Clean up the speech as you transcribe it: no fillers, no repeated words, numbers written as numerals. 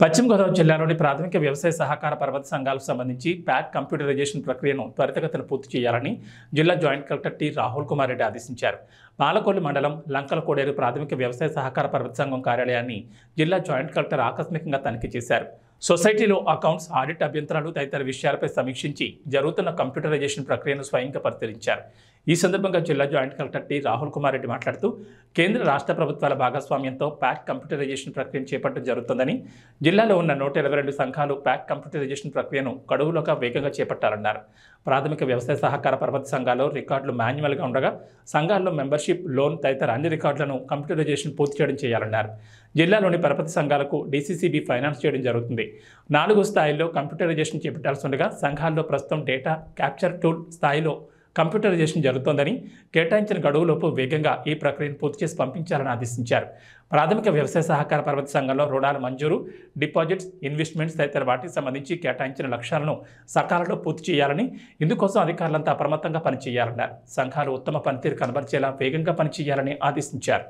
పశ్చిమ గోదావరి జిల్లాలోని ప్రాథమిక వ్యవసాయ సహకార పర్వత సంఘాలకు సంబంధించి ప్యాక్ కంప్యూటరైజేషన్ ప్రక్రియను త్వరితగతిన పూర్తి చేయాలని జిల్లా joint collector T Rahul Kumar Reddy ఆదేశించారు. పాలకొల్లు మండలం లంకల కోడేరు ప్రాథమిక వ్యవసాయ సహకార పర్వత సంఘం కార్యాలయాన్ని జిల్లా జాయింట్ కలెక్టర్ ఆకస్మికంగా తనిఖీ చేశారు. సొసైటీలో అకౌంట్స్, ఆడిట్ అభ్యంతరాలు తదితర విషయాలపై సమీక్షించి జరుగుతున్న కంప్యూటరైజేషన్ ప్రక్రియను స్వయంగా పరిశీలించారు. ఈ సందర్భంగా జిల్లా joint collector T Rahul Kumar Reddy మాట్లాడుతూ కేంద్ర రాష్ట్ర ప్రభుత్వాల భాగస్వామ్యంతో ప్యాక్ కంప్యూటరైజేషన్ ప్రక్రియను చేపట్టడం జరుగుతుందని, జిల్లాలో ఉన్న 122 సంఘాలు ప్యాక్ కంప్యూటరైజేషన్ ప్రక్రియను గడువులోగా వేగంగా చేపట్టాలన్నారు. ప్రాథమిక వ్యవసాయ సహకార పర్వత సంఘాల్లో రికార్డులు మాన్యువల్గా ఉండగా సంఘాల్లో మెంబర్షిప్, లోన్ తదితర అన్ని రికార్డులను కంప్యూటరైజేషన్ పూర్తి చేయడం చేయాలన్నారు. జిల్లాలోని పరపతి సంఘాలకు డీసీసీబీ ఫైనాన్స్ చేయడం జరుగుతుంది. 4 స్థాయిల్లో కంప్యూటరైజేషన్ చేపట్టాల్సి ఉండగా సంఘాల్లో ప్రస్తుతం డేటా క్యాప్చర్ టూల్ స్థాయిలో కంప్యూటరైజేషన్ జరుగుతోందని, కేటాయించిన గడువులోపు వేగంగా ఈ ప్రక్రియను పూర్తి చేసి పంపించాలని ఆదేశించారు. ప్రాథమిక వ్యవసాయ సహకార పర్వత సంఘంలో రుణాల మంజూరు, డిపాజిట్స్, ఇన్వెస్ట్మెంట్స్ తదితర వాటికి సంబంధించి కేటాయించిన లక్ష్యాలను సకాలంలో పూర్తి చేయాలని, ఇందుకోసం అధికారులంతా అప్రమత్తంగా పనిచేయాలన్నారు. సంఘాలు ఉత్తమ పనితీరు కనబరిచేలా వేగంగా పనిచేయాలని ఆదేశించారు.